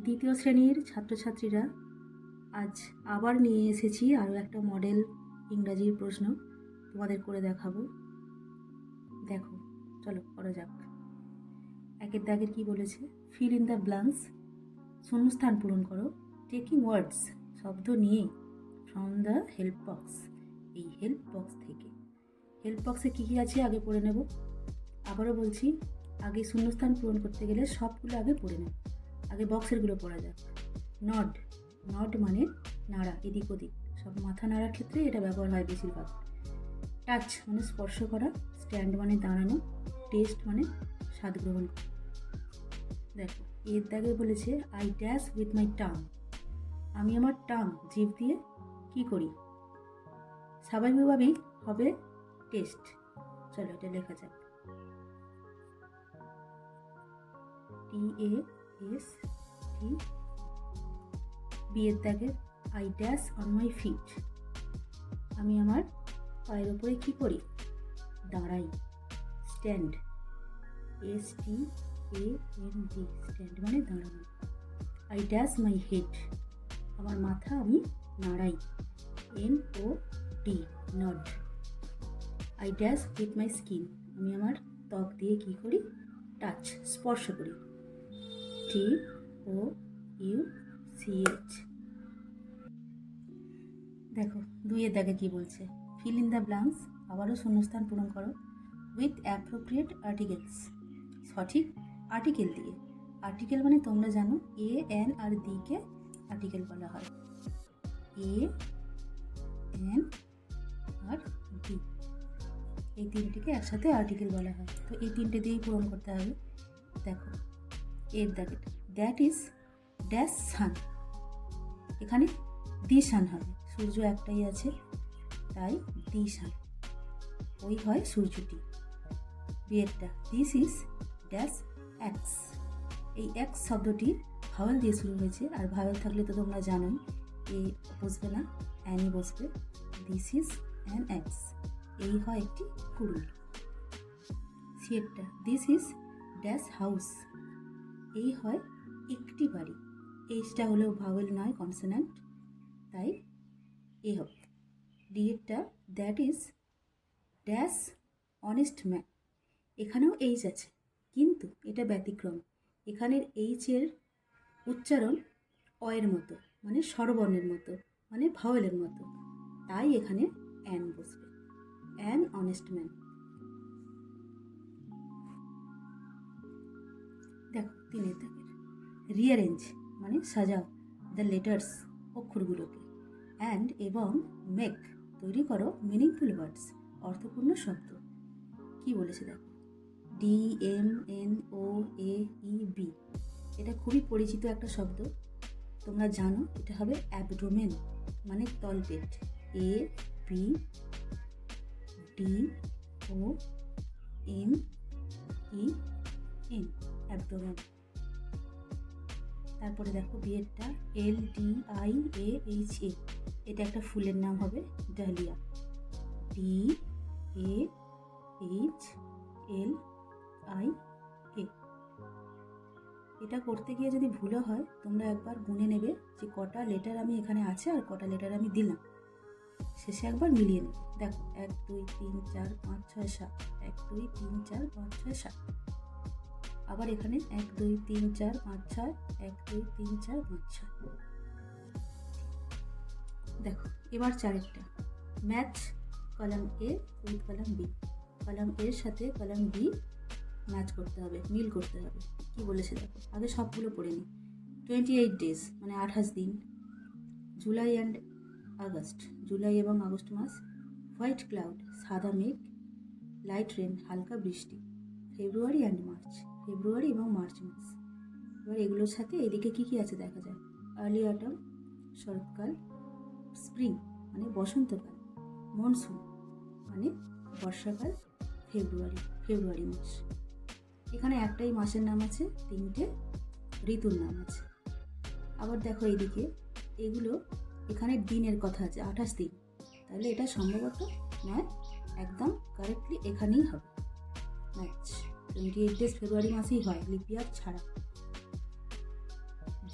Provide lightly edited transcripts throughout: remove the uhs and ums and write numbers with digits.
দ্বিতীয় শ্রেণীর ছাত্রছাত্রীরা, আজ আবার নিয়ে এসেছি আরও একটা মডেল ইংরাজির প্রশ্ন তোমাদের করে দেখাবো। দেখো, চলো করা যাক। একের দাগের কি বলেছে? ফিল ইন দ্য ব্ল্যাঙ্কস, শূন্যস্থান পূরণ করো। টেকিং ওয়ার্ডস, শব্দ নিয়ে, ফ্রম দ্য হেল্প বক্স, এই হেল্প বক্স থেকে। হেল্প বক্সে কী কী আছে আগে পড়ে নেব। আবারও বলছি, আগে শূন্যস্থান পূরণ করতে গেলে সবগুলো আগে পড়ে নেব। আগে বক্সেরগুলো পড়া যাক। নড, নড মানে নাড়া, এদিক ওদিক, সব মাথা নাড়ার ক্ষেত্রে এটা ব্যবহার হয় বেশিরভাগ। টাচ মানে স্পর্শ করা। স্ট্যান্ড মানে দাঁড়ানো। টেস্ট মানে স্বাদ গ্রহণ করা। দেখো, এর দাগে বলেছে I dash with my tongue, আমি আমার টাং, জিভ দিয়ে কি করি? স্বাভাবিকভাবেই হবে টেস্ট। চলো এটা লেখা যাক। TAST। বিয়ের দাগে I dash on my feet, আমি আমার পায়ের ওপরে কি করি? দাঁড়াই। স্ট্যান্ড, STAND, স্ট্যান্ড মানে দাঁড়ানো। আই ড্যাশ মাই হেড, আমার মাথা আমি নাড়াই। NOD, nod. I dash with my skin, আমি আমার ত্বক দিয়ে কি করি? টাচ, স্পর্শ করি। TOUCH। দেখো, দুইয়ের দাগে কি বলছে? ফিল ইন দ্য ব্ল্যাঙ্কস, আবারও শূন্যস্থান পূরণ করো। উইথ অ্যাপ্রোপ্রিয়েট আর্টিকেলস, সঠিক আর্টিকেল দিয়ে। আর্টিকেল মানে তোমরা জানো AN আর দিকে আর্টিকেল বলা হয়। AN আর দি, এই তিনটিকে একসাথে আর্টিকেল বলা হয়। তো এই তিনটে দিয়েই পূরণ করতে হবে। দেখো, এর দাগে দ্যাট ইজ ড্যাশ সান, এখানে দি সান হবে, সূর্য একটাই আছে তাই দি সান, ওই হয় সূর্যটি। বিয়েরটা দিস ইজ ড্যাশ এক্স, এই এক্স শব্দটি ভাওয়েল দিয়ে শুরু হয়েছে, আর ভাওয়েল থাকলে তো তোমরা জানোই এ বসবে না, অ্যানই বসবে। দিস ইজ অ্যান এক্স, এই হয় একটি কুড়ুল। সিয়েরটা দিস ইজ ড্যাশ হাউস, এই হয় একটি বাড়ি। এইচটা হলেও ভাওয়েল নয়, কনসোন্যান্ট, তাই এ হবে। ডিএরটা that is dash honest man, এখানেও এইচ আছে কিন্তু এটা ব্যতিক্রম। এখানের এইচের উচ্চারণ অয়ের মতো, মানে স্বরবর্ণের মতো, মানে ভাওয়েলের মতো, তাই এখানে অ্যান বসবে। An honest man. দেখো, তিনের দাগের রিয়ারেঞ্জ মানে সাজাও দ্য লেটার্স, অক্ষরগুলোকে। অ্যান্ড এবং মেক, তৈরি করো মিনিংফুল ওয়ার্ডস, অর্থপূর্ণ শব্দ। কি বলেছে দেখো, DMNOAEB, এটা খুবই পরিচিত একটা শব্দ, তোমরা জানো এটা হবে অ্যাবডোমেন মানে তলপেট। ABDOMEN, abdomen. তারপরে দেখো বিয়েরটা LDIAHA, এটা একটা ফুলের নাম হবে ডালিয়া। DAHLIA। এটা করতে গিয়ে যদি ভুলও হয় তোমরা একবার গুনে নেবে যে কটা লেটার আমি এখানে আছে আর কটা লেটার আমি দিলাম, শেষে একবার মিলিয়ে নেবে। দেখো 1 2 3 4 5 6 7, 1 2 3 4 5 6 7। আবার এখানে 1 2 3 4 5 6, 1 2 3 4 5 6। দেখো, এবার চারেরটা match column A with column B, column এর সাথে কলাম B ম্যাচ করতে হবে, মিল করতে হবে। কি বলেছে দেখো, আগে সবগুলো পড়ে নিই। 28 ডেজ মানে 28 দিন। জুলাই অ্যান্ড আগস্ট, জুলাই এবং আগস্ট মাস। হোয়াইট ক্লাউড, সাদা মেঘ। লাইট রেন, হালকা বৃষ্টি। ফেব্রুয়ারি অ্যান্ড মার্চ, ফেব্রুয়ারি এবং মার্চ মাস। এবার এগুলোর সাথে এদিকে কি কি আছে দেখা যায়। আর্লি অটম, শরৎকাল। স্প্রিং মানে বসন্তকাল। মনসুন মানে বর্ষাকাল। ফেব্রুয়ারি, ফেব্রুয়ারি মাস। এখানে একটাই মাসের নাম আছে, তিনটে ঋতুর নাম আছে। আবার দেখো এইদিকে এগুলো, এখানে দিনের কথা আছে 28 দিন, তাহলে এটা সম্ভবত নয়, একদম কারেক্টলি এখানেই হবে ম্যাচ। 28 ডেজ ফেব্রুয়ারি মাসেই হয়, লিপ ইয়ার ছাড়া।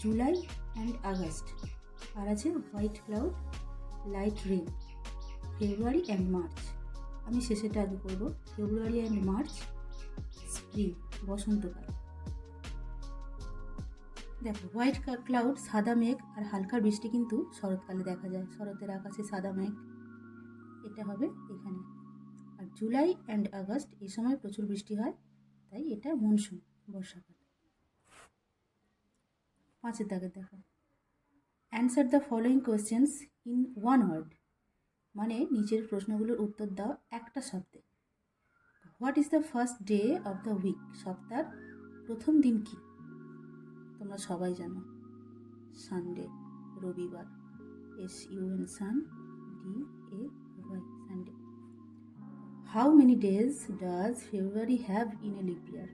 জুলাই অ্যান্ড আগস্ট, আর আছে white cloud, light rain, February and March. আমি শেষেরটা আগে করবো। ফেব্রুয়ারি অ্যান্ড মার্চ স্প্রিং, বসন্তকাল। দেখো হোয়াইট ক্লাউড সাদা মেঘ আর হালকা বৃষ্টি কিন্তু শরৎকালে দেখা যায়, শরতের আকাশে সাদা মেঘ, এটা হবে এখানে। আর জুলাই অ্যান্ড আগস্ট এই সময় প্রচুর বৃষ্টি হয়, তাই এটা মনসুন, বর্ষাকাল। 5 দাগে দেখো, answer the following questions in one word, মানে নিচের প্রশ্নগুলোর উত্তর দাও একটা শব্দে। What is the first day of the week, সপ্তাহের প্রথম দিন কি? তোমরা সবাই জানো, সানডে, রবিবার, SUN sun, DAY Sunday. How many days does February have in a leap year,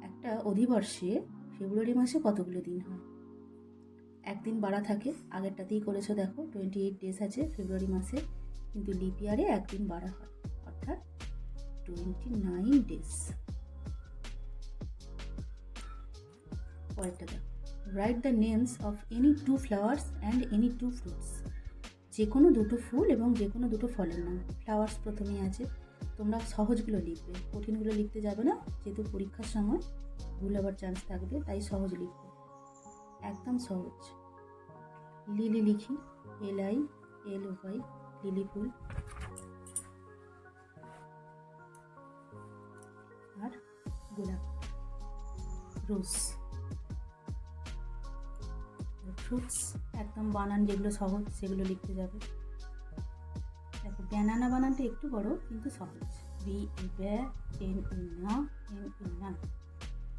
একটা অধিবর্ষে ফেব্রুয়ারি মাসে কতগুলো দিন হয়? একদিন বাড়া থাকে, আগেরটাতেই করেছো দেখো, 28 ডেজ আছে ফেব্রুয়ারি মাসে, কিন্তু লিপ ইয়ারে একদিন বাড়া হয়, অর্থাৎ 29 ডেজ। পরেরটা দেখো, write the names of any two flowers and any two fruits, যে কোনো দুটো ফুল এবং যে কোনো দুটো ফলের নাম। ফ্লাওয়ার্স প্রথমেই আছে, তোমরা সহজগুলো লিখবে, কঠিনগুলো লিখতে যাবে না, যেহেতু পরীক্ষার সময় ভুল হবার চান্স থাকবে, তাই সহজ লিখবে, একদম সহজ। লিলি লিখি, LILY, লিলি ফুল। আর গোলাপ, রোজ। ফ্রুটস একদম বানান যেগুলো সহজ সেগুলো লিখতে যাবে। দেখো ব্যানানা বানানটা একটু বড় কিন্তু সহজ, BANANA,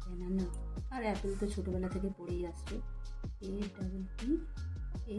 ব্যানানা। আর অ্যাপেল তো ছোটোবেলা থেকে পড়েই আসছে, APPLE,